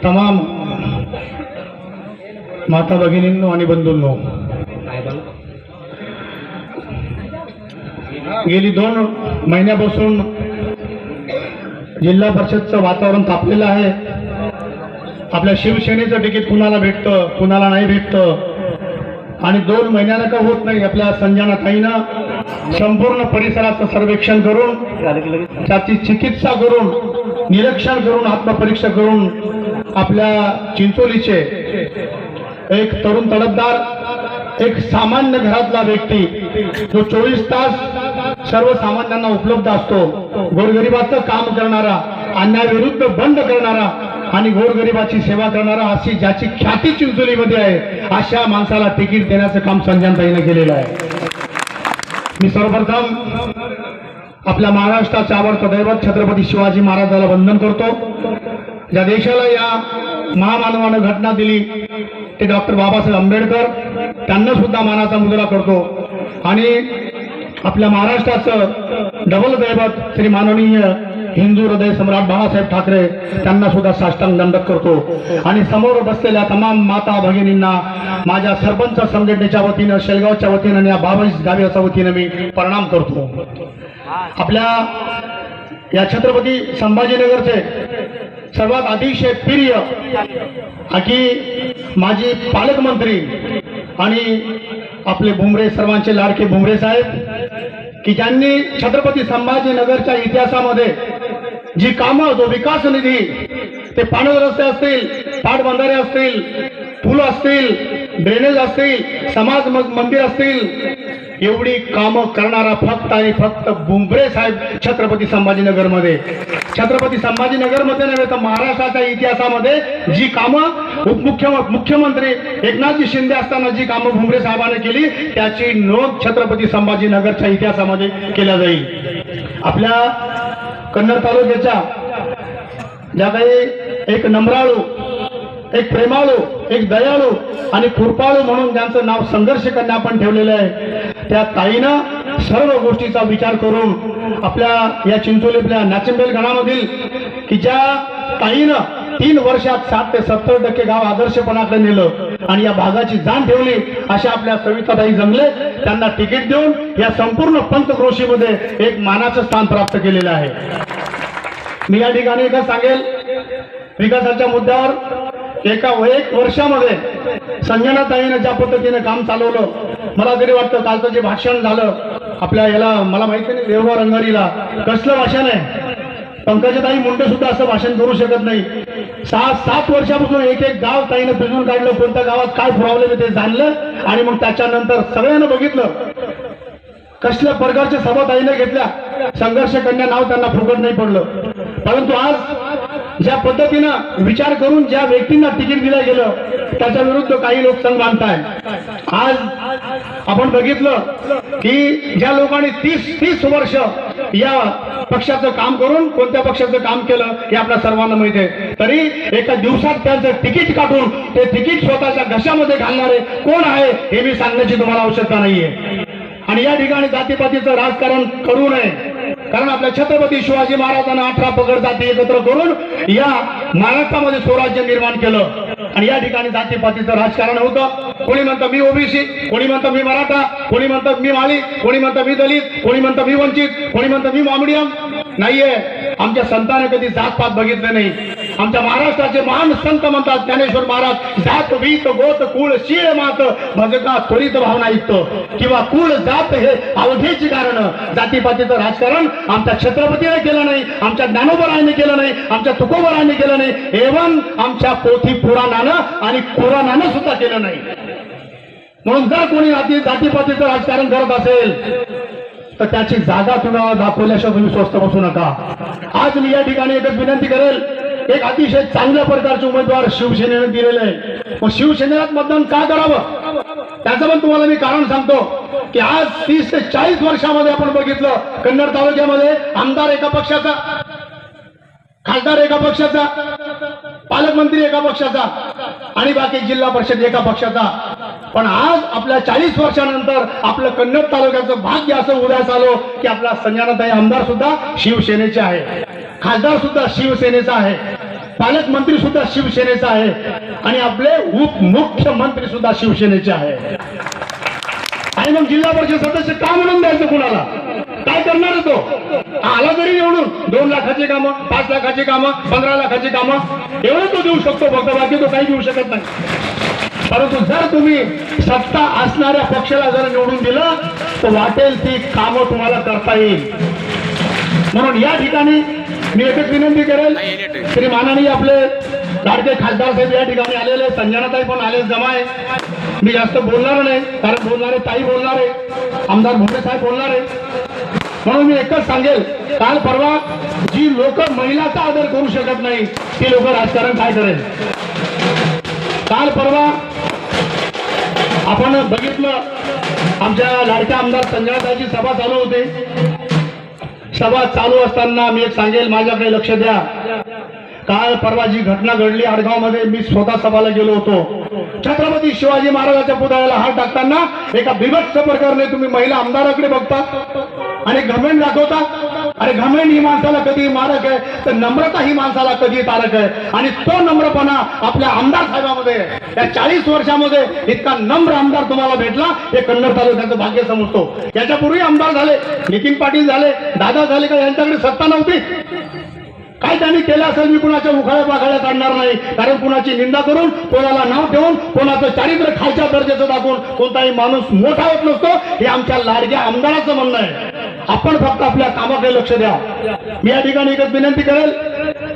तमाम माता भगिनींनो आणि बंधूंनो, गेली 2 महिन्यापासून जिल्हा परिषदचं वातावरण तापलेलं आहे. आपल्या शिवसेनेचं तिकीट कुणाला भेटतं, कुणाला नाही भेटतं आणि 2 महिन्याला का होत नाही. आपल्या संजना ताईनं संपूर्ण परिसराचं सर्वेक्षण करून, त्याची चिकित्सा करून, निरीक्षण करून, आत्मपरीक्षा करून आपल्या चिंचोलीचे एक तरुण तडफदार, एक सामान्य घरातला व्यक्ती जो 24 तास सर्वसामान्यांना उपलब्ध असतो, गोरगरिबाचं काम करणारा, अन्यायाविरुद्ध बंद करणारा आणि गोरगरिबाची सेवा करणारा, अशी ज्याची ख्याती चिंचोलीमध्ये आहे, अशा माणसाला तिकीट देण्याचं काम संजनाताईनं केलेलं आहे. मी सर्वप्रथम आपल्या महाराष्ट्राचे आवडतं दैवत छत्रपती शिवाजी महाराजाला वंदन करतो. ज्या देशाला या महामानवानं घटना दिली ते डॉक्टर बाबासाहेब आंबेडकर, त्यांना सुद्धा मानाचा मुजरा करतो आणि आपल्या महाराष्ट्राचं डबल दैवत श्री माननीय हिंदू हृदय सम्राट बाळासाहेब ठाकरे, त्यांना सुद्धा साष्टांग दंडक करतो आणि समोर बसलेल्या तमाम माता भगिनींना माझ्या सरपंच संघटनेच्या वतीनं, शेलगावच्या वतीनं आणि या बाबाईस गावाच्या वतीनं मी प्रणाम करतो. आपल्या या छत्रपती संभाजीनगरचे सर्वात अतिशय प्रिय की माजी पालकमंत्री आणि आपले भुमरे, सर्वांचे लाडके भुमरे साहेब, की ज्यांनी छत्रपती संभाजीनगरच्या इतिहासामध्ये जी कामं, जो विकास निधी, ते पाणी रस्ते असतील, पाटबंधारे असतील, पूल असतील, ड्रेनेज असतील, समाज मंदिर असतील, एवढी कामं करणारा फक्त आणि फक्त भुमरे साहेब छत्रपती संभाजीनगरमध्ये. छत्रपती संभाजीनगरमध्ये नव्हे तर महाराष्ट्राच्या इतिहासामध्ये जी कामं मुख्यमंत्री एकनाथजी शिंदे असताना जी कामं भुमरे साहेबांनी केली, त्याची नोंद छत्रपती संभाजीनगरच्या इतिहासामध्ये केल्या जाईल. आपल्या कन्नड तालुक्याच्या ज्या काही एक नम्राळू, एक प्रेमाळू, एक दयाळू आणि कृपाळू म्हणून ज्यांचं नाव संघर्ष कन्या आपण ठेवलेलं आहे, त्या ताईनं सर्व गोष्टीचा विचार करून आपल्या या चिंचोलीतल्या नाचिंबेल गणामधील, की ज्या ताईनं 3 वर्षात 60 ते 70% गाव आदर्शपणाकडे नेलं आणि या भागाची जाण ठेवली, अशा आपल्या सविताताई जमले, त्यांना तिकीट देऊन या संपूर्ण पंचक्रोशीमध्ये एक मानाचं स्थान प्राप्त केलेलं आहे. मी या ठिकाणी एकच सांगेल, विकासाच्या मुद्द्यावर एक वर्षामध्ये संजनाताईनं ज्या पद्धतीने काम चालवलं, मला तरी वाटतं कालचं जे भाषण झालं आपल्या याला, मला माहिती नाही देवगाव रंगारीला कसलं भाषण आहे. पंकजाताई मुंडे सुद्धा असं भाषण करू शकत नाही. 6-7 वर्षापासून एक गाव ताईनं पिजून काढलं, कोणत्या गावात काय प्रॉब्लेम आहे ते जाणलं आणि मग त्याच्यानंतर सगळ्यांना बघितलं कसल्या प्रकारच्या सभा ताईनं घेतल्या. संघर्ष कन्या नाव त्यांना फुकट नाही पडलं. परंतु आज ज्या पद्धतीनं विचार करून ज्या व्यक्तींना तिकीट दिलं गेलं, त्याच्या विरुद्ध काही लोक संघ बांधताय. आज आपण बघितलं की ज्या लोकांनी 30 वर्ष या पक्षाचं काम करून कोणत्या पक्षाचं काम केलं हे आपल्या सर्वांना माहिती आहे, तरी एका दिवसात त्यांचं तिकीट काढून ते तिकीट स्वतःच्या घशामध्ये घालणारे कोण आहे हे मी सांगण्याची तुम्हाला आवश्यकता नाहीये. आणि या ठिकाणी जातीपातीचं राजकारण करू नये, कारण आपल्या छत्रपती शिवाजी महाराजांना 18 पगड जाती एकत्र करून या महाराष्ट्रामध्ये स्वराज्य निर्माण केलं आणि या ठिकाणी जातीपातीचं राजकारण होतं. कोणी म्हणतं मी ओबीसी, कोणी म्हणतं मी मराठा, कोणी म्हणतं मी माळी, कोणी म्हणतं मी दलित, कोणी म्हणतं मी वंचित, कोणी म्हणतं मी मॉमेडियम. नाहीये, आमच्या संतांनी कधी जातपात बघितले नाही. आमच्या महाराष्ट्राचे महान संत म्हणतात ज्ञानेश्वर महाराज, जात वीत गोत कुळ शीळ मात भजता त्वरित भावना ऐकतो, किंवा कुळ जात हे अवघेची कारण. जातीपातीचं राजकारण आमच्या छत्रपतीने केलं नाही, आमच्या ज्ञानोबरायांनी केलं नाही, आमच्या तुकोबरायांनी केलं नाही, एवं आमच्या पोथी पुराणानं आणि कुराणानं सुद्धा केलं नाही. म्हणून जर कोणी जातीपातीचं राजकारण करत असेल तर त्याची जागा तुम्हाला दाखवल्याशिवाय तुम्ही स्वस्थ बसू नका. आज मी या ठिकाणी एकच विनंती करेल, एक अतिशय चांगल्या प्रकारचे उमेदवार शिवसेनेने दिलेले आहे. मग शिवसेनेला मतदान का करावं त्याचं पण तुम्हाला मी कारण सांगतो की आज 30 ते 40 वर्षामध्ये आपण बघितलं, कन्नड तालुक्यामध्ये आमदार एका पक्षाचा, खासदार एका पक्षाचा, पालकमंत्री एका पक्षाचा आणि बाकी जिल्हा परिषद एका पक्षाचा. पण आज आपल्या 40 वर्षानंतर आपलं कन्नड तालुक्याचं भाग्य असं उदयास आलो की आपला संजनाताई आमदार सुद्धा शिवसेनेचे आहे, खासदार सुद्धा शिवसेनेचा आहे. पालकमंत्री सुद्धा शिवसेनेचा आहे आणि आपले उपमुख्यमंत्री सुद्धा शिवसेनेचे आहे. आणि मग जिल्हा परिषद सदस्य का म्हणून द्यायचं कुणाला? काय करणार तो? आला जरी निवडून 2 लाखाची कामं, 5 लाखाची कामं, 15 लाखाची कामं एवढं तो देऊ शकतो फक्त, बाकी तो काही देऊ शकत नाही. परंतु जर तुम्ही सत्ता असणाऱ्या पक्षाला जर निवडून दिलं तर वाटेल ती कामं तुम्हाला करता येईल. म्हणून या ठिकाणी मी एकच विनंती करेल, श्री माननीय आपले लाडके खासदार साहेब या ठिकाणी आलेले, संजनाताई पण आले जमाय. मी जास्त बोलणार नाही, कारण बोलणारे ताई बोलणार आहे, आमदार भोंडे साहेब बोलणार आहे. म्हणून मी एकच सांगेल, काल परवा जी लोक महिलाचा आदर करू शकत नाही ती लोक राजकारण काय करेल? काल परवा आपण बघितलं, आमच्या लाडक्या आमदार संजनाताईची सभा चालू होती. सभा चालू असताना मी एक सांगेल, माझ्याकडे लक्ष द्या. काल परवा जी घटना घडली आडगाव मध्ये, मी स्वतः सभाला गेलो होतो. छत्रपती शिवाजी महाराजांच्या पुतळ्याला हात टाकताना एका बिभत्स प्रकारे तुम्ही महिला आमदाराकडे बघता आणि घमेंड दाखवता. अरे घमेंड ही माणसाला कधी मारक आहे, तर नम्रता ही माणसाला कधी तारक आहे. आणि तो नम्रपणा आपल्या आमदार साहेबांमध्ये, या 40 वर्षामध्ये इतका नम्र आमदार तुम्हाला भेटला, हे कन्नड तालुक्याचं भाग्य समजतो. याच्यापूर्वी आमदार झाले, नितीन पाटील झाले, दादा झाले, का यांच्याकडे सत्ता नव्हती? काय त्यांनी केलं असेल मी कुणाच्या उखाळ्या पाखाळ्यात आणणार नाही, कारण कुणाची निंदा करून, कोणाला नाव ठेवून, कोणाचं चारित्र्य खालच्या दर्जाचं दाखवून कोणताही माणूस मोठा होत नसतो, हे आमच्या लाडक्या आमदाराचं म्हणणं आहे. आपण फक्त आपल्या कामाकडे लक्ष द्या. मी या ठिकाणी एकच विनंती करेल,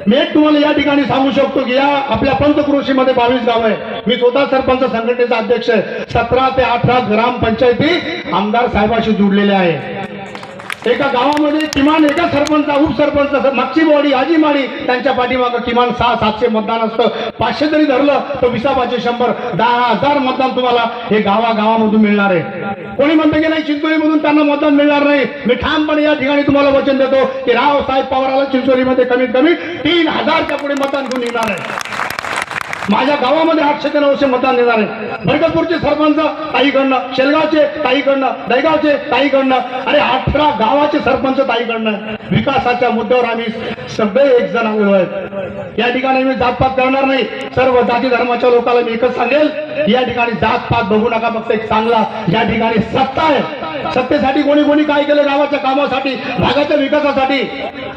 मी एक तुम्हाला या ठिकाणी सांगू शकतो की या आपल्या पंचक्रोशीमध्ये 22 गाव आहे. मी स्वतः सरपंच संघटनेचा अध्यक्ष आहे. 17 ते 18 ग्रामपंचायती आमदार साहेबाशी जुडलेल्या आहे. एका गावामध्ये किमान एका सरपंच, उपसरपंच, मागची वाडी, आजी माडी, त्यांच्या पाठीमागं किमान 600-700 मतदान असतं. 500 जरी धरलं तर 20-500, 100, 10,000 मतदान तुम्हाला हे गावागावामधून मिळणार आहे. कोणी म्हणतं की नाही चिंचोलीमधून त्यांना मतदान मिळणार नाही. मी ठामपणे या ठिकाणी तुम्हाला वचन देतो की रावसाहेब पवाराला चिंचोलीमध्ये कमीत कमी 3,000च्या पुढे मतदान घेऊन येणार आहे. माझ्या गावामध्ये 800 ते 900 मतदान देणार आहे. भरगतपूरचे सरपंच ताईकडनं, शेलगावचे ताईकडनं, दहीगावचे ताईकडनं, अरे 18 गावाचे सरपंच ताईकडनं. विकासाच्या मुद्द्यावर आम्ही सगळे एक जण आलेलो आहेत. या ठिकाणी मी जातपात करणार नाही. सर्व जाती धर्माच्या लोकांना मी एकच सांगेल, या ठिकाणी जातपात बघू नका. फक्त एक चांगला या ठिकाणी सत्ता आहे. सत्तेसाठी कोणी कोणी काय केलं, गावाच्या कामासाठी, भागाच्या विकासासाठी,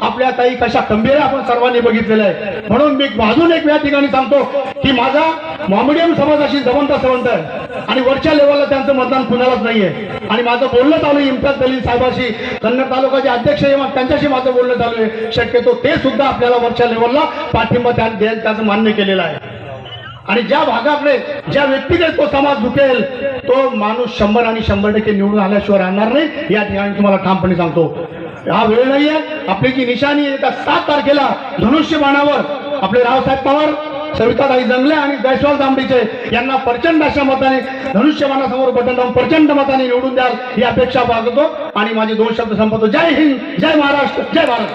आपल्या ताई कशा खंबीर आपण सर्वांनी बघितलेलं आहे. म्हणून मी अजून एक या ठिकाणी सांगतो की माझा मॉमेडियम समाजाशी जवळचा संबंध आहे आणि वरच्या लेवलला त्यांचं मतदान कुणालाच नाहीये. आणि माझं बोलणं चालू आहे इम्तियाज जलील साहेबांशी, कन्नड तालुक्याचे अध्यक्ष आहे, मग त्यांच्याशी माझं बोलणं चालू आहे. शक्यतो ते सुद्धा आपल्याला वरच्या लेवलला पाठिंबा त्याचं मान्य केलेलं आहे. आणि ज्या भागाकडे, ज्या व्यक्तीकडे तो समाज झुकेल, तो माणूस 100 आणि 100% निवडून आल्याशिवाय राहणार नाही. या ठिकाणी तुम्हाला ठामपणे सांगतो. हा वेळ नाहीये. आपली जी निशाणी आहे, 7 तारखेला धनुष्यबाणावर आपले रावसाहेब पवार, सविताताई जंगले आणि जयस्वाल तांबडीचे यांना प्रचंड अशा मताने धनुष्यबाणासमोर बटन दाबून प्रचंड मताने निवडून द्याल ही अपेक्षा बाळगतो. आणि माझे 2 शब्द संपवतो. जय हिंद, जय महाराष्ट्र, जय भारत.